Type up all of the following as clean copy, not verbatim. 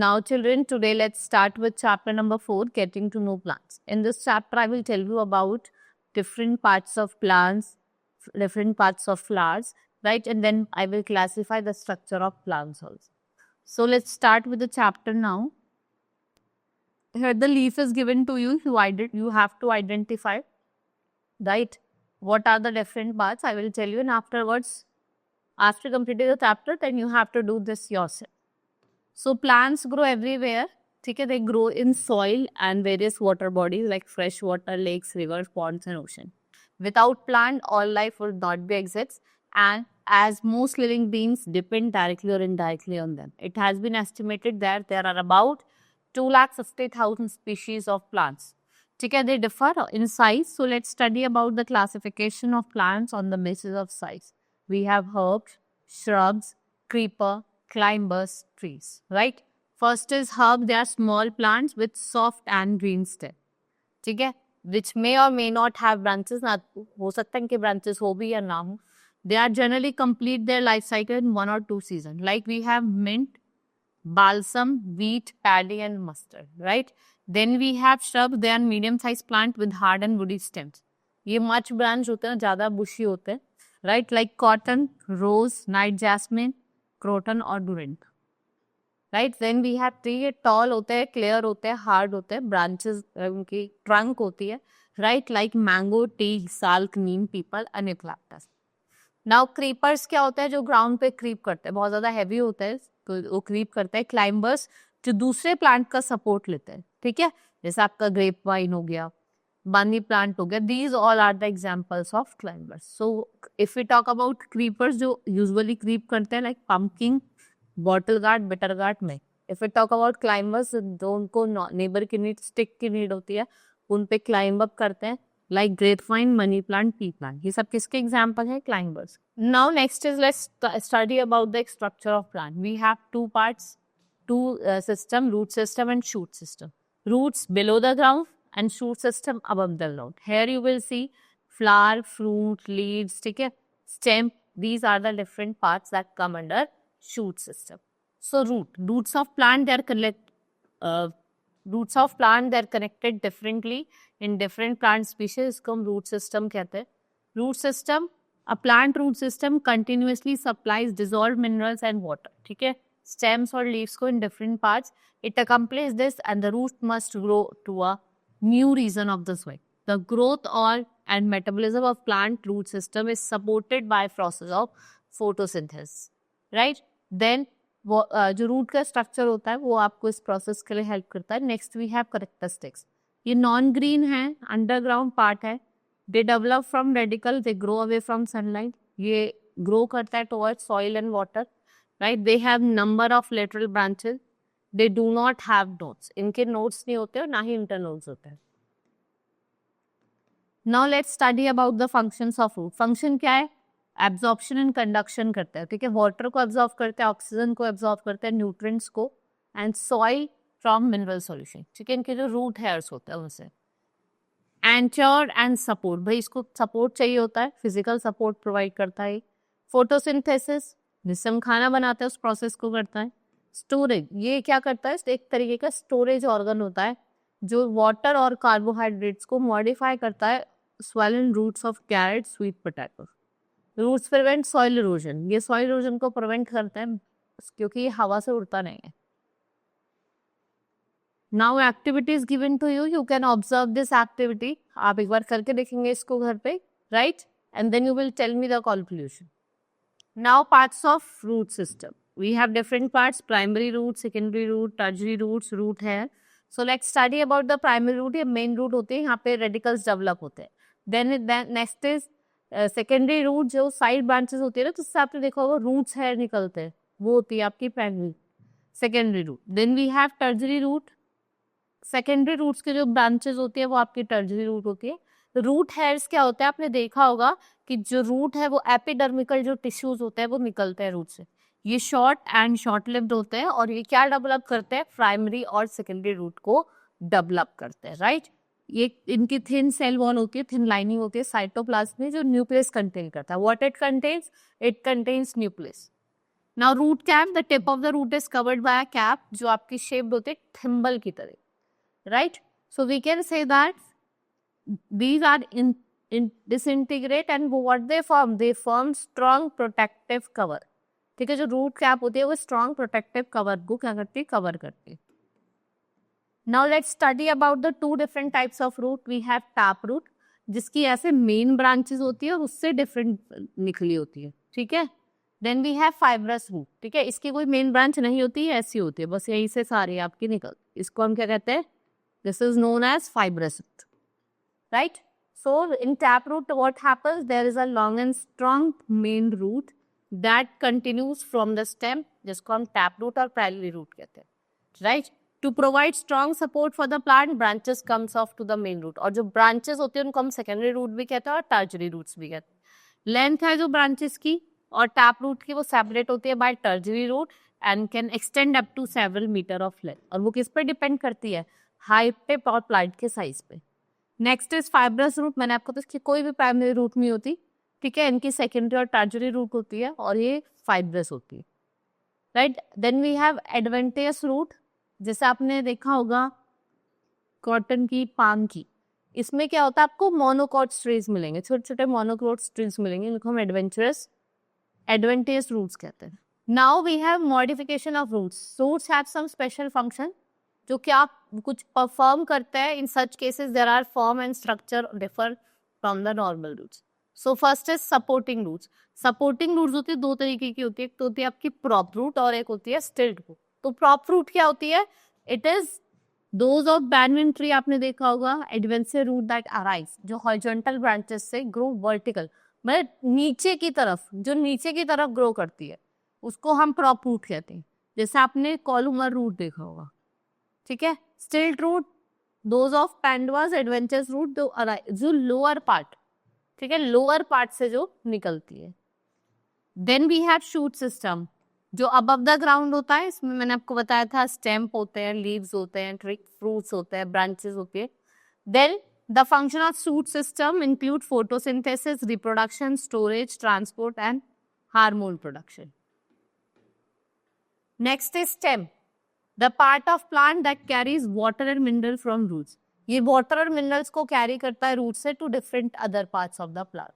Now children, today let's start with chapter number 4, getting to know plants. In this chapter, I will tell you about different parts of plants, different parts of flowers, right? And then I will classify the structure of plants also. So let's start with the chapter now. Here the leaf is given to you. You have to identify, right? What are the different parts? I will tell you, and afterwards, after completing the chapter, then you have to do this yourself. So plants grow everywhere. Okay, they grow in soil and various water bodies like fresh water, lakes, rivers, ponds, and ocean. Without plant, all life would not be exists. And as most living beings depend directly or indirectly on them, it has been estimated that there are about 250,000 species of plants. Okay, they differ in size. So let's study about the classification of plants on the basis of size. We have herbs, shrubs, creeper, climbers, trees, right? First is herb. They are small plants with soft and green stem. ठीक है, which may or may not have branches. ना हो सकता है इनके branches हो भी या ना हो. They are generally complete their life cycle in 1 or 2 seasons. Like we have mint, balsam, wheat, paddy, and mustard, right? Then we have shrubs. They are medium-sized plant with hard and woody stems. ये much branch होते हैं, ज़्यादा bushy होते हैं, right? Like cotton, rose, night jasmine, croton और durant. Right? Then we have tree. ये tall होते हैं, clear होते हैं, hard होते हैं, branches उनकी trunk होती है, right? Like mango, teak, salk, neem, people and eucalyptus. Now creepers क्या होता है जो ground पे creep करते हैं, बहुत ज़्यादा heavy होता है, तो वो creep करते हैं. Climbers जो दूसरे plant का support लेते हैं, ठीक है, जैसे आपका grape vine हो गया, bunny plant हो गया. These all are the examples of climbers. So if we talk about creepers जो usually creep करते हैं like pumpkin, bottle gourd, bitter gourd में. If you talk about climbers, जो उनको नेबर की नीड, स्टिक की नीड होती है, उन पे क्लाइंब अप करते हैं, like grapevine, money plant, pea plant. ये सब किसके एग्जांपल है? Climbers. Now next is let's study about the structure of plant. We have two parts, two system, root system and shoot system. Roots below the ground and shoot system above the ground. Here you will see flower, fruit, leaves, ठीक है, stem. These are the different parts that come under shoot system. So roots of plant, they are connected differently in different plant species. इसको हम root system कहते हैं. Root system, a plant root system continuously supplies dissolved minerals and water. ठीक है, stems और leaves को in different parts. It accomplishes this and the root must grow to a new region of the soil. The growth and metabolism of plant root system is supported by process of photosynthesis. Right. Then वो जो root का structure होता है वो आपको इस process के लिए हेल्प करता है. Next we have characteristics. ये नॉन ग्रीन है, अंडरग्राउंड पार्ट है. They develop from radicle, they grow away from sunlight. ये ग्रो करता है towards soil and water, right. They have number of lateral branches. They do not have nodes. इनके nodes नहीं होते और ना ही इंटरनोड्स होते हैं. Now let's study about the functions of root. Function क्या है? एब्जॉर्प्शन एंड कंडक्शन करते हैं, ठीक है. वाटर को एब्जॉर्ब करते हैं, ऑक्सीजन को एब्जॉर्ब करते हैं, न्यूट्रिएंट्स को, and soil from mineral solution, ठीक है. इनके जो रूट हेयर्स होते हैं उनसे. एंचर एंड सपोर्ट, भाई इसको सपोर्ट चाहिए होता है, फिजिकल सपोर्ट प्रोवाइड करता है. फोटोसिंथेसिस, जिससे हम खाना बनाते हैं उस प्रोसेस को करता है. स्टोरेज, ये क्या करता है? एक तरीके का स्टोरेज ऑर्गन होता है जो वाटर और कार्बोहाइड्रेट्स को मॉडिफाई करता है. swollen roots of carrot, sweet potato. Roots prevent soil erosion. ये सॉइल इरोजन को प्रिवेंट करते हैं क्योंकि ये हवा से उड़ता नहीं है. Now activities given to you, you can observe this activity. आप एक बार करके देखेंगे इसको घर पे, right, and then you will tell me the conclusion. Now parts of root system. We have different parts, primary root, secondary root, tertiary roots, root है. So let's study about the primary root. ये main root होते हैं, यहाँ पे radicles develop होते हैं. Then next is secondary root, जो side branches होती है ना, तो उससे आपने देखा होगा रूट्स हेयर निकलते हैं, वो होती है आपकी primary secondary root. Then we have tertiary root. Secondary roots के जो ब्रांचेस होती है वो आपकी टर्शियरी रूट होती है. रूट हेयर्स क्या होता है? आपने देखा होगा कि जो रूट है वो एपिडर्मिकल जो टिश्यूज होते हैं वो निकलते हैं रूट से. ये शॉर्ट एंड शॉर्ट लिव्ड होते हैं और ये क्या डेवलप करते हैं? प्राइमरी और सेकेंडरी रूट को डेवलप करते हैं, राइट. ये इनकी थिन सेल वॉल होती है, थिन लाइनिंग होती है साइटोप्लाज्म में, जो न्यूक्लियस कंटेन करता है. What it contains? It contains nucleus. Now root cap, the tip of the root is covered by a cap, जो आपकी शेप्ड होती है थिम्बल की तरह, right. So we can say that these are in disintegrate and what they form strong protective cover. ठीक है, जो root cap होती है वो स्ट्रॉन्ग प्रोटेक्टिव कवर को क्या करती है, कवर करती है. Now let's study about the two different types of root. We have tap root, जिसकी ऐसे मेन ब्रांचेस होती है और उससे डिफरेंट निकली होती है, ठीक है. Then we have fibrous root, ठीक है, इसकी कोई मेन ब्रांच नहीं होती है, ऐसी होती है बस, यहीं से सारी आपकी निकल. इसको हम क्या कहते हैं, this is known as fibrous root, right? So in taproot, what happens? There is a long and strong main root that continues from the stem, जिसको हम taproot और primary root कहते हैं, right? To provide strong support for the plant, branches comes off to the main root. और जो branches होते हैं उनको हम secondary root भी कहते हैं और tertiary roots भी कहते हैं. Length है जो branches की और taproot की वो separate होती है by tertiary root and can extend up to several meter of length. और वो किस पे depend करती है, height पे और plant के size पे. Next is fibrous root. मैंने आपको तो इसकी कोई भी प्राइमरी रूट नहीं होती, ठीक है, इनकी सेकेंडरी और टर्शियरी रूट होती है और ये फाइब्रस होती है, right. Then we have adventitious root, जैसे आपने देखा होगा कॉटन की, पाम की, इसमें क्या होता है, आपको मोनोकॉट स्ट्रीज मिलेंगे, छोटे छोटे मोनोकॉट स्ट्रीज मिलेंगे, इनको हम एडवेंटियस रूट्स कहते हैं. Now we have modification of roots. Roots have some special function जो कि आप कुछ परफॉर्म करते हैं. In such cases there are form and structure differ from the normal roots. So first is supporting roots. Supporting roots होती है दो तरीके की होती है, एक तो होती है आपकी प्रॉप रूट और एक होती है स्टिल्ट रूट. तो प्रॉप रूट क्या होती है, it is those of banyan tree, आपने देखा होगा, एडवेंचर रूट दैट अराइज, जो हॉरिजॉन्टल ब्रांचेस से ग्रो वर्टिकल, मतलब नीचे की तरफ, जो नीचे की तरफ ग्रो करती है, उसको हम प्रॉप रूट कहते हैं. जैसे आपने कॉलमर रूट देखा होगा, ठीक है. Stilt root, those of pandanus adventures root, जो लोअर पार्ट, ठीक है, लोअर पार्ट से जो निकलती है. Then we have shoot system, जो अबव द ग्राउंड होता है. इसमें मैंने आपको बताया था स्टेम होते हैं, लीव्स होते हैं, ट्रिक फ्रूट्स होते हैं, ब्रांचेस होती है. Then the function of shoot system include photosynthesis, reproduction, storage, transport and hormone production. Next is stem, the part of plant that carries water and mineral from roots. ये water और minerals को carry करता है root से to different other parts of the plant,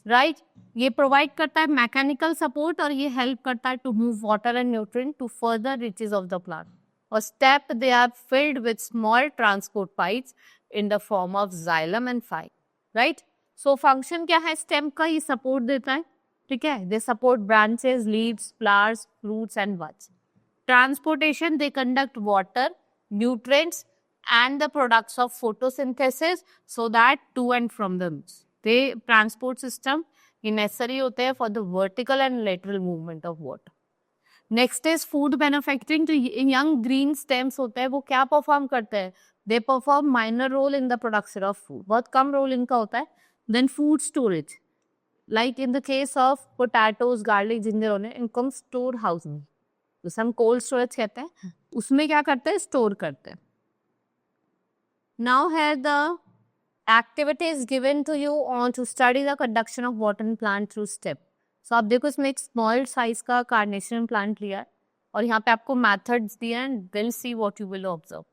right. ये provide करता है mechanical support और ये हेल्प करता है to move water and nutrient to further reaches of the plant. और stem they are filled with small transport pipes in the form of xylem and fibre, right. So function क्या है stem का, ये support देता है, ठीक है. They support branches, leaves, flowers, roots and buds. Transportation, they conduct water, nutrients and the products of photosynthesis so that to and from the roots. They transport system ये necessary होते हैं for the vertical and lateral movement of water. Next is food manufacturing. जो young green stems होते हैं वो क्या perform करते हैं, they perform minor role in the production of food. बहुत कम role इनका होता है. Then food storage, like in the case of potatoes, garlic, ginger, इनको हम store house में, जैसे हम कोल्ड स्टोरेज कहते हैं, उसमें क्या करते हैं, स्टोर करते हैं. नाउ है the activities given to you on to study the conduction of water in plant through stem. So आप देखो इसमें एक स्मॉल साइज का कार्नेशियन प्लांट लिया है और यहाँ पे आपको मेथड्स दिए हैं. Will see what you will observe.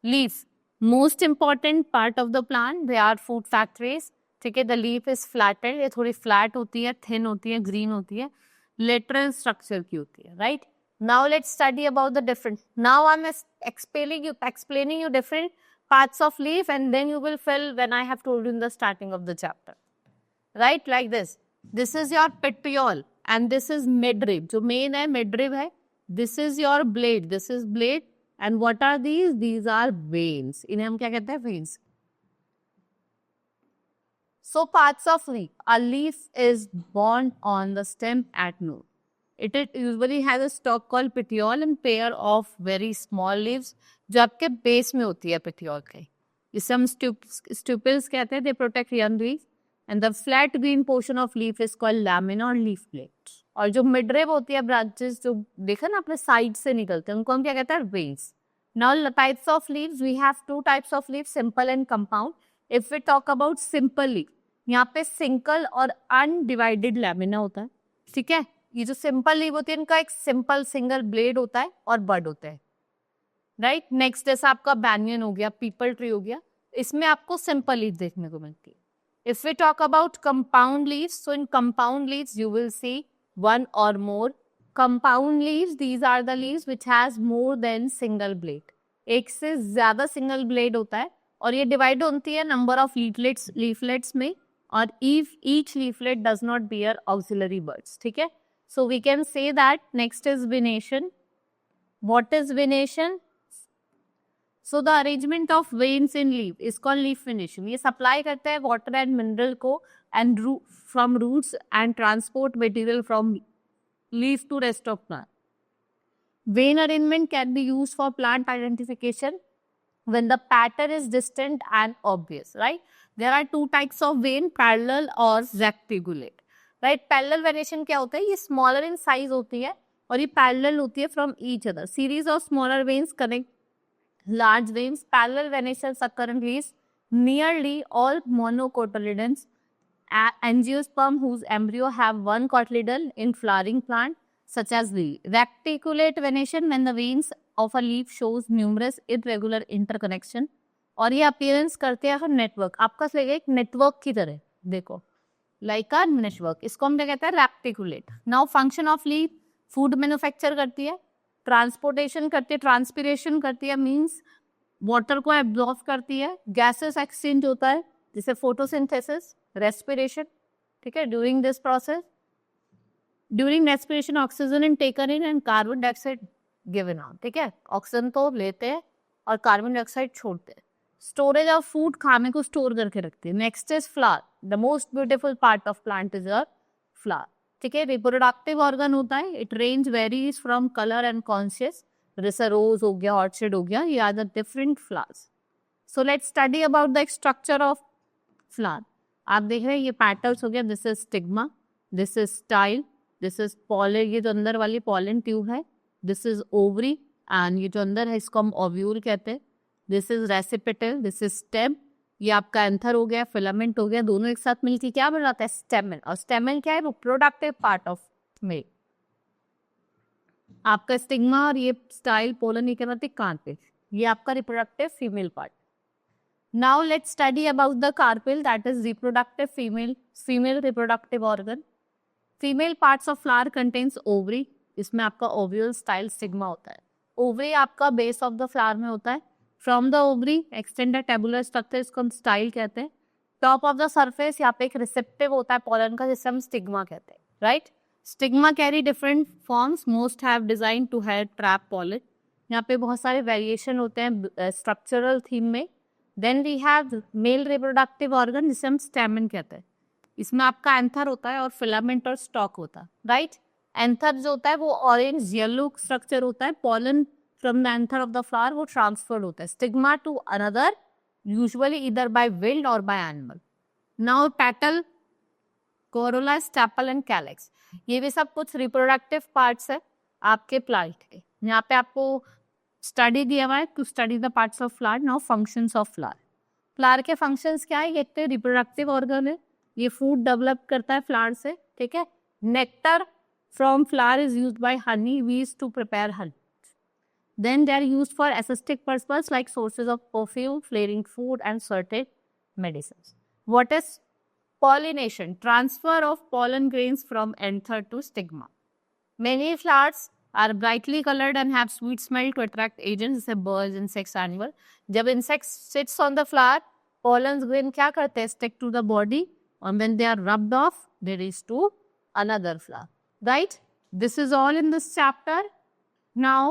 Leaf, most important part of the plant, they are food factories, ठीक है. द लीफ इज फ्लैटेड, ये थोड़ी फ्लैट होती है, थिन होती है, ग्रीन होती है, लेटरल स्ट्रक्चर की होती है, right. Now let's study about the different. Now I'm explaining you different parts of leaf and then you will fill when I have told you in the starting of the chapter. Right, like this. This is your petiole and this is midrib. जो main है midrib है. This is your blade. This is blade. And what are these? These are veins. इन्हें हम क्या कहते हैं? Veins. So parts of leaf. A leaf is borne on the stem at noon. It usually has a stalk called petiole and pair of very small leaves जो आपके base में होती है petiole के. जिसे हम stupils कहते हैं. They protect young leaves and the flat green portion of leaf is called lamina or leaf plate. और जो midrib होती है branches जो देखा ना अपने side से निकलते हैं उनको हम क्या कहते हैं? Veins. Now types of leaves, we have two types of leaves, simple and compound. If we talk about simple leaf, यहाँ पे single और undivided lamina होता है, ठीक है. ये जो सिंपल लीव होती है इनका एक सिंपल सिंगल ब्लेड होता है और बड होता है, राइट। नेक्स्ट जैसा आपका बैनियन हो गया, पीपल ट्री हो गया, इसमें आपको सिंपल लीव देखने को मिलती है। If we talk about compound leaves, so in compound leaves you will see one or more compound leaves. These are the leaves which has more than single blade. एक से ज्यादा सिंगल ब्लेड होता है और ये डिवाइड होती है number of leaflets में, और each leaflet does not bear auxiliary buds, ठीक है। So we can say that next is venation. What is venation? So the arrangement of veins in leaf is called leaf venation. ये supply करता है water and mineral को and from roots and transport material from leaf to rest of plant. Vein arrangement can be used for plant identification when the pattern is distant and obvious, right? There are two types of vein, parallel or reticulate, right? Parallel venation क्या होता है? ये smaller in size होती है और ये parallel होती है from each other. Series of smaller veins connect large veins. Parallel venations occur in leaves. Nearly all monocotyledons, angiosperm whose embryo have one cotyledon in flowering plant such as lily. Reticulate venation when the veins of a leaf shows numerous irregular interconnection और ये appearance करते हैं network, आपका एक network की तरह, देखो like a network, इसको हम क्या कहते हैं? Reticulate. Now function of leaf, food manufacture करती है, ट्रांसपोर्टेशन करती है, ट्रांसपिरेशन करती है, मीन्स वाटर को एब्जॉर्ब करती है, गैसेस एक्सचेंज होता है जैसे फोटोसिंथेसिस, रेस्पिरेशन, ठीक है। During this process, during respiration oxygen in taken in and carbon dioxide given out, ठीक है। ऑक्सीजन तो लेते हैं और कार्बन डाइऑक्साइड छोड़ते हैं। स्टोरेज ऑफ फूड, खाने को स्टोर करके रखते हैं। Next is flower, the most beautiful part of plant is a flower, ठीक है। रिप्रोडक्टिव ऑर्गन होता है, it range varies from colour and conscious, जैसे रोज हो गया, ऑर्चिड हो गया, ये are the different flowers. So let's study about the structure of flower. आप देख रहे हैं ये पेटल्स हो गया, this is stigma, this is style, this is pollen, ये जो अंदर वाली पॉलन ट्यूब है, दिस इज ओवरी, एंड ये जो अंदर है इसको हम ओव्यूल कहते हैं, this is receptacle, this is stem, ये आपका एंथर हो गया, फिलामेंट हो गया, दोनों एक साथ मिलकर क्या बनाता है? स्टेमन। और स्टेमन क्या है? वो प्रोडक्टिव पार्ट ऑफ मेल। आपका स्टिग्मा और ये स्टाइल, पोलन, ये क्या बनाते हैं? कार्पेल, ये आपका reproductive female part. Now let's study about the carpel, that is reproductive female reproductive organ. Female parts of flower contains ovary, इसमें आपका ओव्यूल स्टाइल स्टिग्मा होता है। ओवरी आपका बेस ऑफ द फ्लावर में होता है। From the ovary extended tabular structure, इसको हम स्टाइल कहते हैं। टॉप ऑफ द सरफेस यहाँ पे एक रिसेप्टिव होता है पॉलन का, जिसे हम स्टिग्मा कहते हैं, right. Stigma carry different forms, most have design to have trap pollen. यहाँ पे बहुत सारे वेरिएशन होते हैं स्ट्रक्चरल थीम में। Then we have male reproductive organ, जिसे हम स्टेमन कहते हैं। इसमें आपका एंथर होता है और फिलामेंट और स्टॉक होता है, राइट। एंथर जो होता है वो ऑरेंज येलो स्ट्रक्चर होता है, pollen from the anther of the flower वो ट्रांसफर्ड होता है स्टिग्मा टू अनदर, यूजुअली इधर बाय विल्ड और by animal. Now petal, corolla, staple and calyx, ये भी सब कुछ रिप्रोडक्टिव पार्ट्स है आपके प्लांट के। यहाँ पे आपको स्टडी दिया हुआ है to study the parts of flower. Now functions of flower. Flower के फंक्शंस क्या है? एक तो रिप्रोडक्टिव ऑर्गन है, ये फूड डेवलप करता है फ्लावर से, ठीक है। Nectar from flower is used by honey bees to prepare honey. Then they are used for aesthetic purposes like sources of perfume, flavoring food, and certain medicines. What is pollination? Transfer of pollen grains from anther to stigma. Many flowers are brightly colored and have sweet smell to attract agents, जैसे birds, insects, animals. जब insects sits on the flower, pollen grain क्या करते हैं? Stick to the body, and when they are rubbed off, they reach to another flower. Right? This is all in this chapter. Now,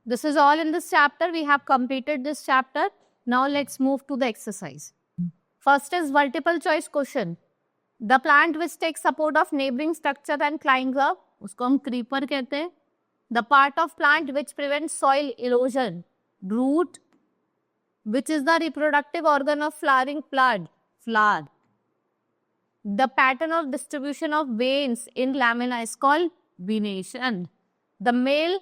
this is all in this chapter. We have completed this chapter. Now let's move to the exercise. First is multiple choice question. The plant which takes support of neighboring structure and climbs up, उसको हम creeper कहते हैं. The part of plant which prevents soil erosion, root, which is the reproductive organ of flowering plant, flower. The pattern of distribution of veins in lamina is called venation. The male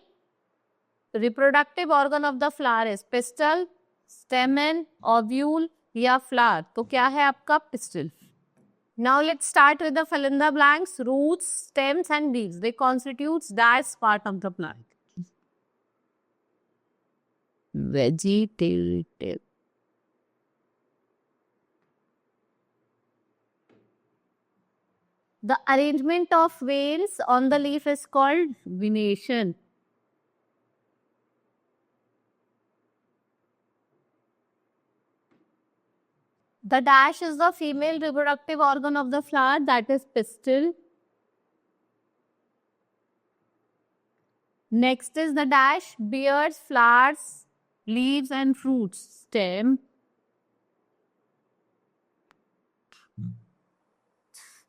reproductive organ of the flower is pistol, स्टेमन, ovule या flower. तो क्या है आपका? Pistol. Now let's start with the fill in the blanks. Roots, stems and leaves. They constitute that part of the plant. Vegetative. The arrangement of veins on the leaf is called venation. The dash is the female reproductive organ of the flower, that is pistil. Next is the dash, beards, flowers, leaves and fruits, stem.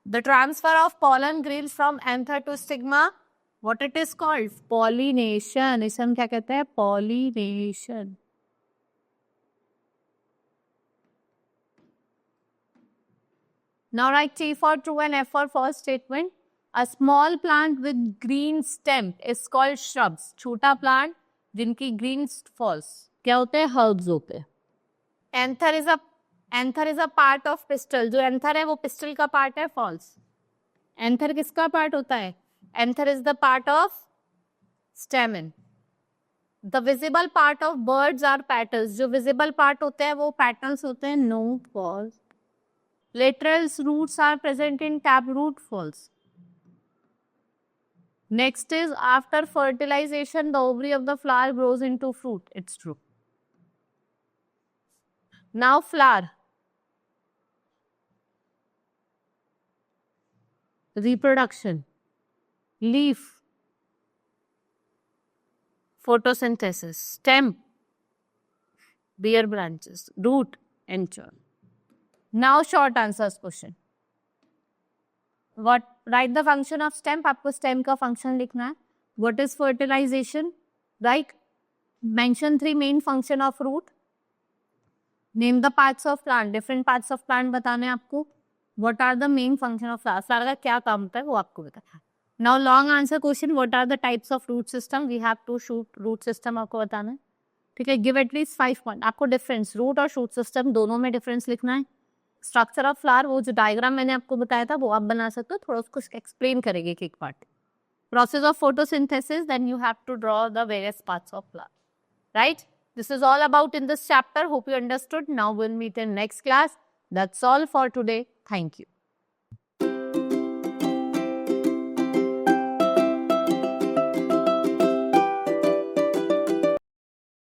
The transfer of pollen grains from anther to stigma, what it is called? Pollination. इसे हम क्या कहते हैं? Pollination. Now write T for true and F for false statement. A small plant with green stem is called shrubs. छोटा plant जिनकी green false क्या होते हैं? Herbs होते हैं. Anther is a part of pistil. जो anther है वो pistil का part है. False. Anther किसका part होता है? Anther is the part of stamen. The visible part of birds are petals. जो visible part होते हैं वो petals होते हैं. No, false. Lateral roots are present in taproot. False. Next is after fertilization, the ovary of the flower grows into fruit. It's true. Now flower. Reproduction. Leaf. Photosynthesis. Stem. Bare branches. Root. Anther. Now short answers question. What? Write the function of stem. आपको stem का function लिखना है. What is fertilization? Right? Mention 3 main function of root. Name the parts of plant. Different parts of plant बताने आपको. What are the main function of flower? Flower का क्या काम होता है वो आपको बताना है. Now long answer question. What are the types of root system? We have to shoot root system आपको बताना है. ठीक है. Give at least 5 points. आपको difference root और shoot system दोनों में difference लिखना है. स्ट्रक्चर ऑफ फ्लावर वो जो डायग्राम मैंने आपको बताया था वो आप बना सकते हो. थोड़ा उसको एक्सप्लेन करेंगे एक part. Process of photosynthesis, then you have to draw the various parts of flower. Right? This is all about in this chapter. Hope you understood. Now will meet in next class. That's all for today. Thank you.